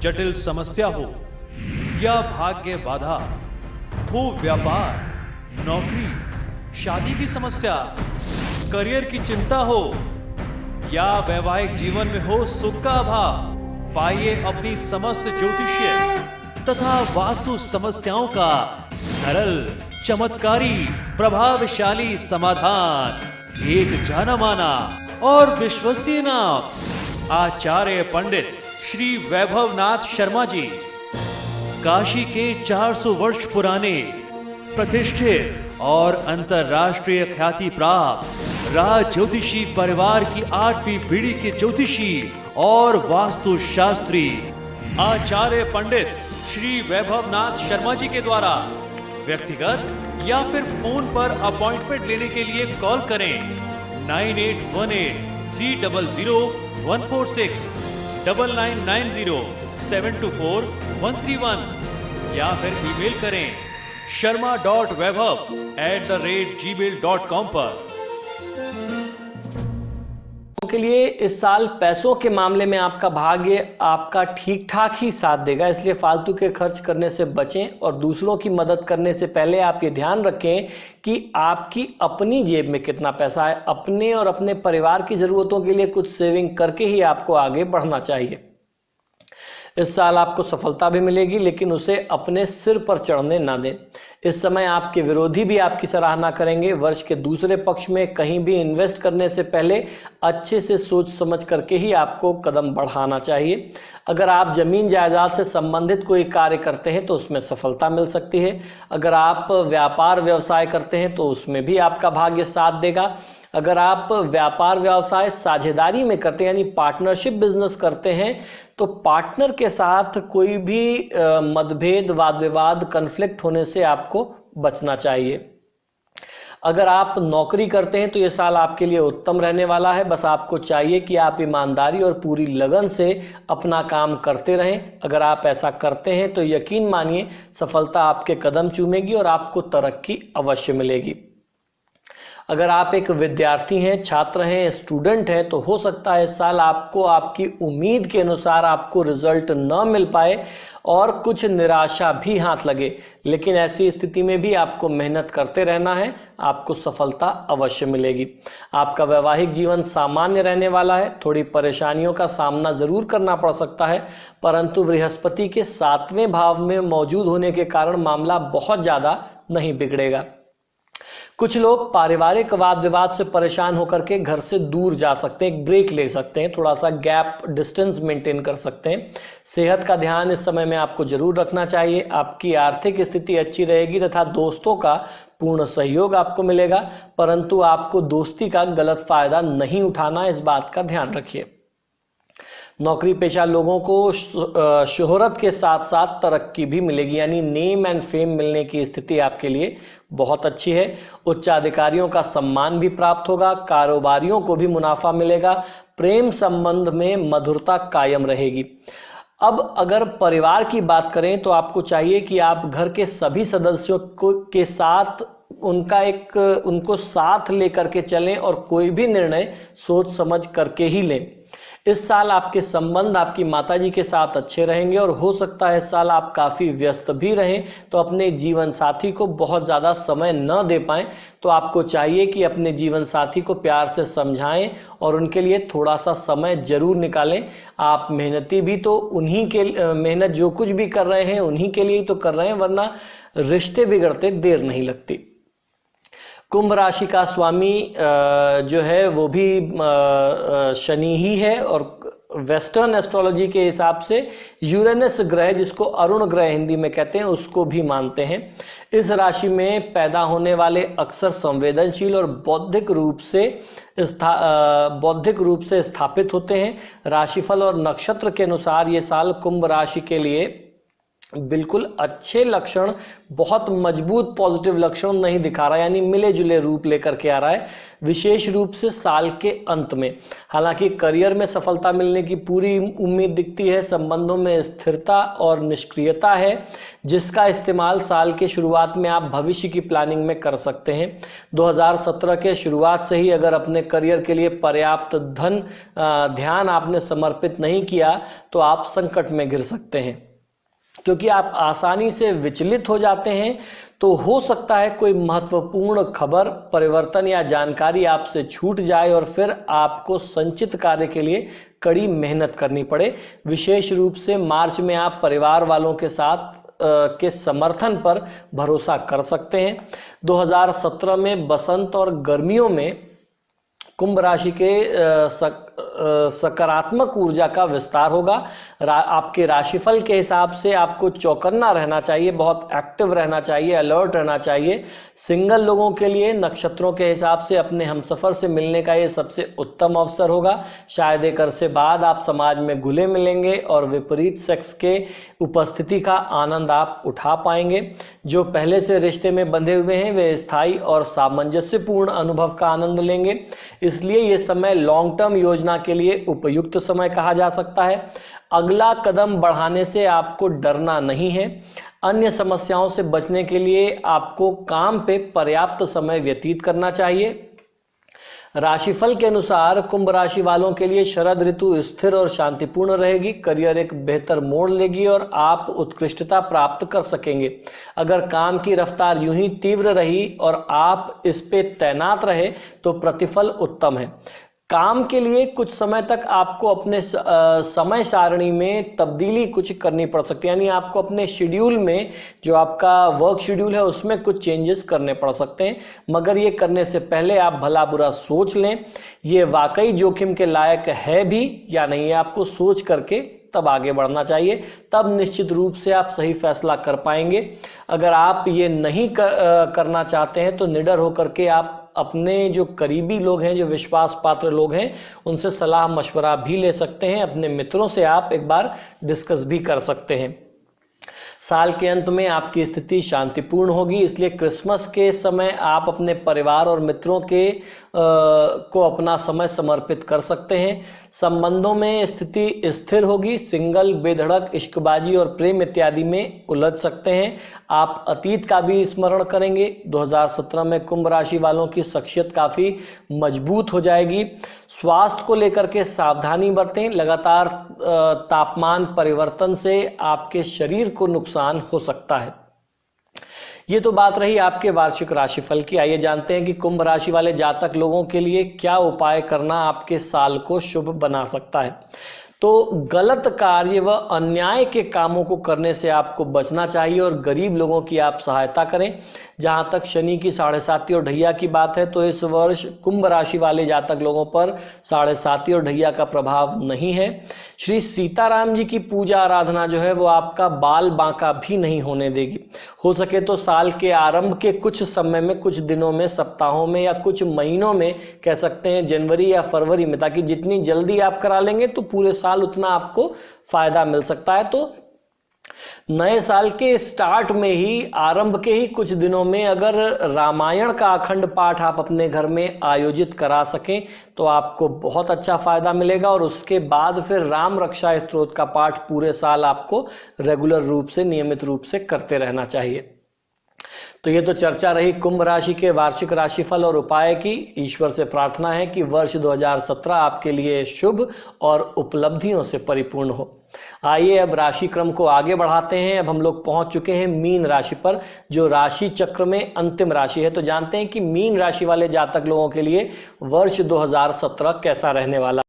जटिल समस्या हो या भाग्य बाधा हो, व्यापार, नौकरी, शादी की समस्या, करियर की चिंता हो या वैवाहिक जीवन में हो सुख का अभाव, पाइए अपनी समस्त ज्योतिषीय तथा वास्तु समस्याओं का सरल, चमत्कारी, प्रभावशाली समाधान। एक जाना माना और विश्वसनीय नाम, आचार्य पंडित श्री वैभवनाथ शर्मा जी, काशी के 400 वर्ष पुराने प्रतिष्ठित और अंतरराष्ट्रीय ख्याति प्राप्त राज ज्योतिषी परिवार की 8वीं पीढ़ी के ज्योतिषी और वास्तु शास्त्री आचार्य पंडित श्री वैभवनाथ शर्मा जी के द्वारा व्यक्तिगत या फिर फोन पर अपॉइंटमेंट लेने के लिए कॉल करें 9818300146, 9990724131 या फिर ईमेल करें sharma.vaibhav@gmail.com पर। के लिए इस साल पैसों के मामले में आपका भाग्य आपका ठीक ठाक ही साथ देगा, इसलिए फालतू के खर्च करने से बचें और दूसरों की मदद करने से पहले आप ये ध्यान रखें कि आपकी अपनी जेब में कितना पैसा है। अपने और अपने परिवार की ज़रूरतों के लिए कुछ सेविंग करके ही आपको आगे बढ़ना चाहिए। इस साल आपको सफलता भी मिलेगी, लेकिन उसे अपने सिर पर चढ़ने ना दें। इस समय आपके विरोधी भी आपकी सराहना करेंगे। वर्ष के दूसरे पक्ष में कहीं भी इन्वेस्ट करने से पहले अच्छे से सोच समझ करके ही आपको कदम बढ़ाना चाहिए। अगर आप जमीन जायदाद से संबंधित कोई कार्य करते हैं तो उसमें सफलता मिल सकती है। अगर आप व्यापार व्यवसाय करते हैं तो उसमें भी आपका भाग्य साथ देगा। अगर आप व्यापार व्यवसाय साझेदारी में करते हैं यानी पार्टनरशिप बिजनेस करते हैं तो पार्टनर के साथ कोई भी मतभेद, वाद विवाद, कन्फ्लिक्ट होने से आपको बचना चाहिए। अगर आप नौकरी करते हैं तो ये साल आपके लिए उत्तम रहने वाला है। बस आपको चाहिए कि आप ईमानदारी और पूरी लगन से अपना काम करते रहें। अगर आप ऐसा करते हैं तो यकीन मानिए सफलता आपके कदम चूमेगी और आपको तरक्की अवश्य मिलेगी। अगर आप एक विद्यार्थी हैं, छात्र हैं, स्टूडेंट हैं, तो हो सकता है इस साल आपको आपकी उम्मीद के अनुसार आपको रिजल्ट न मिल पाए और कुछ निराशा भी हाथ लगे, लेकिन ऐसी स्थिति में भी आपको मेहनत करते रहना है, आपको सफलता अवश्य मिलेगी। आपका वैवाहिक जीवन सामान्य रहने वाला है। थोड़ी परेशानियों का सामना जरूर करना पड़ सकता है, परंतु बृहस्पति के 7वें भाव में मौजूद होने के कारण मामला बहुत ज़्यादा नहीं बिगड़ेगा। कुछ लोग पारिवारिक वाद विवाद से परेशान होकर के घर से दूर जा सकते हैं, एक ब्रेक ले सकते हैं, थोड़ा सा गैप डिस्टेंस मेंटेन कर सकते हैं। सेहत का ध्यान इस समय में आपको जरूर रखना चाहिए। आपकी आर्थिक स्थिति अच्छी रहेगी तथा दोस्तों का पूर्ण सहयोग आपको मिलेगा, परंतु आपको दोस्ती का गलत फायदा नहीं उठाना, इस बात का ध्यान रखिए। नौकरी पेशा लोगों को शोहरत के साथ साथ तरक्की भी मिलेगी, यानी नेम एंड फेम मिलने की स्थिति आपके लिए बहुत अच्छी है। उच्च अधिकारियों का सम्मान भी प्राप्त होगा। कारोबारियों को भी मुनाफा मिलेगा। प्रेम संबंध में मधुरता कायम रहेगी। अब अगर परिवार की बात करें तो आपको चाहिए कि आप घर के सभी सदस्यों के साथ उनको साथ लेकर के चलें और कोई भी निर्णय सोच समझ करके ही लें। इस साल आपके संबंध आपकी माताजी के साथ अच्छे रहेंगे और हो सकता है इस साल आप काफ़ी व्यस्त भी रहें तो अपने जीवन साथी को बहुत ज़्यादा समय न दे पाएं। तो आपको चाहिए कि अपने जीवन साथी को प्यार से समझाएं और उनके लिए थोड़ा सा समय जरूर निकालें। आप मेहनती भी तो उन्हीं के मेहनत जो कुछ भी कर रहे हैं उन्हीं के लिए ही तो कर रहे हैं, वरना रिश्ते बिगड़ते देर नहीं लगती। कुंभ राशि का स्वामी जो है वो भी शनि ही है और वेस्टर्न एस्ट्रोलॉजी के हिसाब से यूरेनस ग्रह, जिसको अरुण ग्रह हिंदी में कहते हैं, उसको भी मानते हैं। इस राशि में पैदा होने वाले अक्सर संवेदनशील और बौद्धिक रूप से स्थापित होते हैं। राशिफल और नक्षत्र के अनुसार ये साल कुंभ राशि के लिए बिल्कुल अच्छे लक्षण, बहुत मजबूत पॉजिटिव लक्षण नहीं दिखा रहा है, यानी मिले जुले रूप लेकर के आ रहा है, विशेष रूप से साल के अंत में। हालांकि करियर में सफलता मिलने की पूरी उम्मीद दिखती है, संबंधों में स्थिरता और निष्क्रियता है, जिसका इस्तेमाल साल के शुरुआत में आप भविष्य की प्लानिंग में कर सकते हैं। 2017 के शुरुआत से ही अगर अपने करियर के लिए पर्याप्त ध्यान आपने समर्पित नहीं किया तो आप संकट में गिर सकते हैं, क्योंकि आप आसानी से विचलित हो जाते हैं। तो हो सकता है कोई महत्वपूर्ण खबर, परिवर्तन या जानकारी आपसे छूट जाए और फिर आपको संचित कार्य के लिए कड़ी मेहनत करनी पड़े। विशेष रूप से मार्च में आप परिवार वालों के साथ के समर्थन पर भरोसा कर सकते हैं। 2017 में बसंत और गर्मियों में कुंभ राशि के सकारात्मक ऊर्जा का विस्तार होगा। आपके राशिफल के हिसाब से आपको चौकन्ना रहना चाहिए, बहुत एक्टिव रहना चाहिए, अलर्ट रहना चाहिए। सिंगल लोगों के लिए नक्षत्रों के हिसाब से अपने हमसफर से मिलने का ये सबसे उत्तम अवसर होगा। शायद एक अरसे बाद आप समाज में घुले मिलेंगे और विपरीत सेक्स के उपस्थिति का आनंद आप उठा पाएंगे। जो पहले से रिश्ते में बंधे हुए हैं वे स्थायी और सामंजस्यपूर्ण अनुभव का आनंद लेंगे। इसलिए ये समय लॉन्ग टर्म योजना के लिए उपयुक्त समय कहा जा सकता है। अगला कदम बढ़ाने से आपको डरना नहीं है। अन्य समस्याओं से बचने के लिए आपको काम पे पर्याप्त समय व्यतीत करना चाहिए। राशिफल के अनुसार कुंभ राशि वालों के लिए शरद ऋतु स्थिर और शांतिपूर्ण रहेगी। करियर एक बेहतर मोड़ लेगी और आप उत्कृष्टता प्राप्त कर सकेंगे। अगर काम की रफ्तार यूं ही तीव्र रही और आप इस पे तैनात रहे तो प्रतिफल उत्तम है। काम के लिए कुछ समय तक आपको अपने समय सारणी में तब्दीली कुछ करनी पड़ सकती है, यानी आपको अपने शेड्यूल में, जो आपका वर्क शेड्यूल है उसमें कुछ चेंजेस करने पड़ सकते हैं। मगर ये करने से पहले आप भला बुरा सोच लें, ये वाकई जोखिम के लायक है भी या नहीं, है आपको सोच करके तब आगे बढ़ना चाहिए। तब निश्चित रूप से आप सही फैसला कर पाएंगे। अगर आप ये नहीं करना चाहते हैं तो निडर होकर के आप अपने जो करीबी लोग हैं, जो विश्वास पात्र लोग हैं, उनसे सलाह मशवरा भी ले सकते हैं। अपने मित्रों से आप एक बार डिस्कस भी कर सकते हैं। साल के अंत में आपकी स्थिति शांतिपूर्ण होगी, इसलिए क्रिसमस के समय आप अपने परिवार और मित्रों को अपना समय समर्पित कर सकते हैं। संबंधों में स्थिति स्थिर होगी। सिंगल, बेधड़क इश्कबाजी और प्रेम इत्यादि में उलझ सकते हैं। आप अतीत का भी स्मरण करेंगे। 2017 में कुंभ राशि वालों की शख्सियत काफ़ी मजबूत हो जाएगी। स्वास्थ्य को लेकर के सावधानी बरतें। लगातार तापमान परिवर्तन से आपके शरीर को नुकसान हो सकता है। ये तो बात रही आपके वार्षिक राशिफल की। आइए जानते हैं कि कुंभ राशि वाले जातक लोगों के लिए क्या उपाय करना आपके साल को शुभ बना सकता है। तो गलत कार्य व अन्याय के कामों को करने से आपको बचना चाहिए और गरीब लोगों की आप सहायता करें। जहाँ तक शनि की 7.5 और ढैया की बात है तो इस वर्ष कुंभ राशि वाले जातक लोगों पर 7.5 और ढैया का प्रभाव नहीं है। श्री सीताराम जी की पूजा आराधना जो है वो आपका बाल बांका भी नहीं होने देगी। हो सके तो साल के आरंभ के कुछ समय में, कुछ दिनों में, सप्ताहों में या कुछ महीनों में, कह सकते हैं जनवरी या फरवरी में, ताकि जितनी जल्दी आप करा लेंगे तो पूरे साल उतना आपको फायदा मिल सकता है। तो नए साल के स्टार्ट में ही, आरंभ के ही कुछ दिनों में अगर रामायण का अखंड पाठ आप अपने घर में आयोजित करा सकें तो आपको बहुत अच्छा फायदा मिलेगा। और उसके बाद फिर राम रक्षा स्तोत्र का पाठ पूरे साल आपको रेगुलर रूप से, नियमित रूप से करते रहना चाहिए। तो ये तो चर्चा रही कुंभ राशि के वार्षिक राशिफल और उपाय की। ईश्वर से प्रार्थना है कि वर्ष 2017 आपके लिए शुभ और उपलब्धियों से परिपूर्ण हो। आइए अब राशि क्रम को आगे बढ़ाते हैं। अब हम लोग पहुंच चुके हैं मीन राशि पर, जो राशि चक्र में अंतिम राशि है। तो जानते हैं कि मीन राशि वाले जातक लोगों के लिए वर्ष 2017 कैसा रहने वाला।